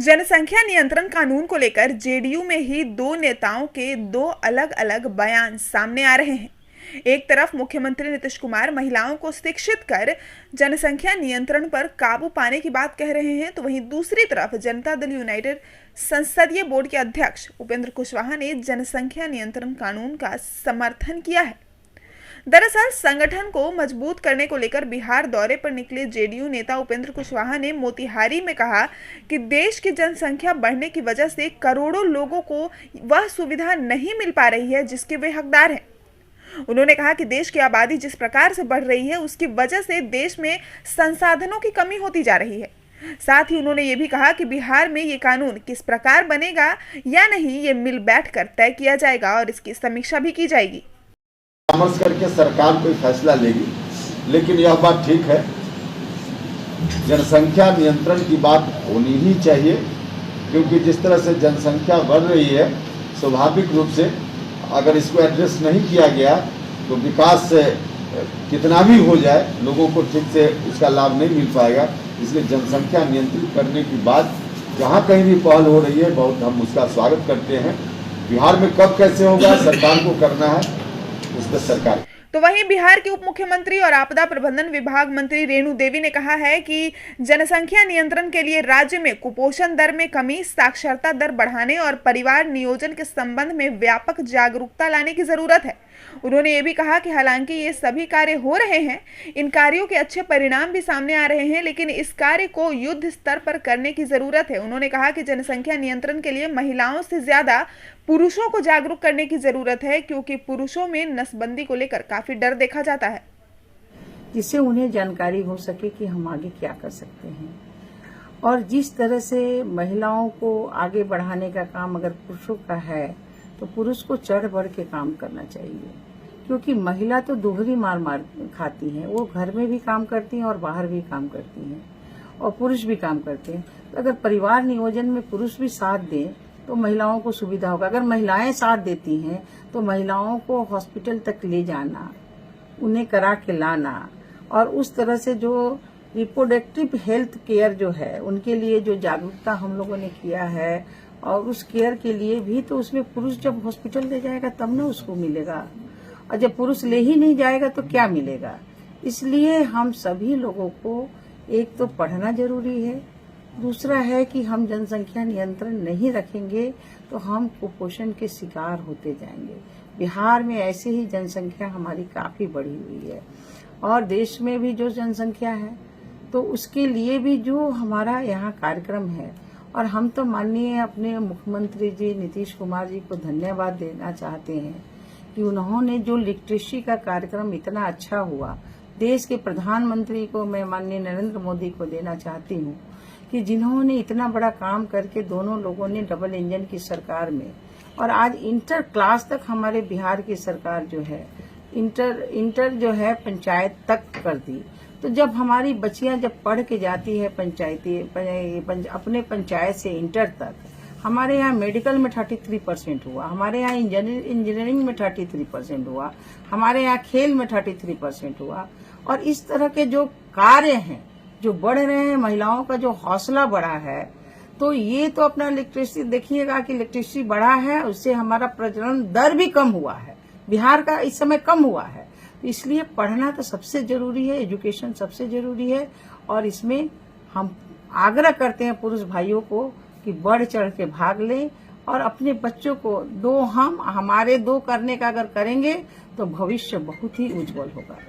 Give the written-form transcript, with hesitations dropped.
जनसंख्या नियंत्रण कानून को लेकर जेडीयू में ही दो नेताओं के दो अलग अलग बयान सामने आ रहे हैं। एक तरफ मुख्यमंत्री नीतीश कुमार महिलाओं को शिक्षित कर जनसंख्या नियंत्रण पर काबू पाने की बात कह रहे हैं, तो वहीं दूसरी तरफ जनता दल यूनाइटेड संसदीय बोर्ड के अध्यक्ष उपेंद्र कुशवाहा ने जनसंख्या नियंत्रण कानून का समर्थन किया है। दरअसल संगठन को मजबूत करने को लेकर बिहार दौरे पर निकले जेडीयू नेता उपेंद्र कुशवाहा ने मोतिहारी में कहा कि देश की जनसंख्या बढ़ने की वजह से करोड़ों लोगों को वह सुविधा नहीं मिल पा रही है जिसके वे हकदार हैं। उन्होंने कहा कि देश की आबादी जिस प्रकार से बढ़ रही है उसकी वजह से देश में संसाधनों की कमी होती जा रही है। साथ ही उन्होंने ये भी कहा कि बिहार में ये कानून किस प्रकार बनेगा या नहीं, ये मिल बैठकर तय किया जाएगा और इसकी समीक्षा भी की जाएगी। परामर्श करके सरकार कोई फैसला लेगी, लेकिन यह बात ठीक है, जनसंख्या नियंत्रण की बात होनी ही चाहिए, क्योंकि जिस तरह से जनसंख्या बढ़ रही है, स्वाभाविक रूप से अगर इसको एड्रेस नहीं किया गया तो विकास से कितना भी हो जाए लोगों को ठीक से उसका लाभ नहीं मिल पाएगा। इसलिए जनसंख्या नियंत्रित करने की बात जहाँ कहीं भी पहल हो रही है, बहुत हम उसका स्वागत करते हैं। बिहार में कब कैसे होगा सरकार को करना है, उस पर सरकार। तो वहीं बिहार के उप मुख्यमंत्री और आपदा प्रबंधन विभाग मंत्री रेणु देवी ने कहा है कि जनसंख्या नियंत्रण के लिए राज्य में कुपोषण दर में कमी, साक्षरता दर बढ़ाने और परिवार नियोजन के संबंध में व्यापक जागरूकता लाने की जरूरत है। उन्होंने ये भी कहा कि हालांकि ये सभी कार्य हो रहे हैं, इन कार्यों के अच्छे परिणाम भी सामने आ रहे हैं, लेकिन इस कार्य को युद्ध स्तर पर करने की जरूरत है। उन्होंने कहा कि जनसंख्या नियंत्रण के लिए महिलाओं से ज्यादा पुरुषों को जागरूक करने की जरूरत है, क्योंकि पुरुषों में नसबंदी को लेकर काफी डर देखा जाता है, जिससे उन्हें जानकारी हो सके कि हम आगे क्या कर सकते हैं। और जिस तरह से महिलाओं को आगे बढ़ाने का काम अगर पुरुषों का है तो पुरुष को चढ़ बढ़ के काम करना चाहिए, क्योंकि महिला तो दोहरी मार खाती है। वो घर में भी काम करती हैं और बाहर भी काम करती हैं, और पुरुष भी काम करते हैं। तो अगर परिवार नियोजन में पुरुष भी साथ दें तो महिलाओं को सुविधा होगा। अगर महिलाएं साथ देती हैं तो महिलाओं को हॉस्पिटल तक ले जाना, उन्हें करा के लाना, और उस तरह से जो रिप्रोडक्टिव हेल्थ केयर जो है उनके लिए जो जागरूकता हम लोगों ने किया है, और उस केयर के लिए भी तो उसमें पुरुष जब हॉस्पिटल ले जाएगा तब ना उसको मिलेगा, और जब पुरुष ले ही नहीं जाएगा तो क्या मिलेगा। इसलिए हम सभी लोगों को एक तो पढ़ना जरूरी है, दूसरा है कि हम जनसंख्या नियंत्रण नहीं रखेंगे तो हम कुपोषण के शिकार होते जाएंगे। बिहार में ऐसे ही जनसंख्या हमारी काफी बढ़ी हुई है, और देश में भी जो जनसंख्या है तो उसके लिए भी जो हमारा यहाँ कार्यक्रम है, और हम तो माननीय अपने मुख्यमंत्री जी नीतीश कुमार जी को धन्यवाद देना चाहते हैं कि उन्होंने जो लिटरेसी का कार्यक्रम इतना अच्छा हुआ, देश के प्रधानमंत्री को मैं माननीय नरेंद्र मोदी को देना चाहती हूँ कि जिन्होंने इतना बड़ा काम करके दोनों लोगों ने डबल इंजन की सरकार में, और आज इंटर क्लास तक हमारे बिहार की सरकार जो है इंटर जो है पंचायत तक कर दी। तो जब हमारी बच्चियां जब पढ़ के जाती है अपने पंचायत से इंटर तक, हमारे यहाँ मेडिकल में 33% हुआ, हमारे यहाँ इंजीनियरिंग में 33% हुआ, हमारे यहाँ खेल में 33% हुआ। और इस तरह के जो कार्य हैं जो बढ़ रहे हैं, महिलाओं का जो हौसला बढ़ा है, तो ये तो अपना लिटरेसी देखिएगा कि लिटरेसी बढ़ा है, उससे हमारा प्रजनन दर भी कम हुआ है, बिहार का इस समय कम हुआ है। इसलिए पढ़ना तो सबसे जरूरी है, एजुकेशन सबसे जरूरी है, और इसमें हम आग्रह करते हैं पुरुष भाइयों को कि बढ़ चढ़ के भाग लें, और अपने बच्चों को हमारे दो करने का अगर करेंगे तो भविष्य बहुत ही उज्जवल होगा।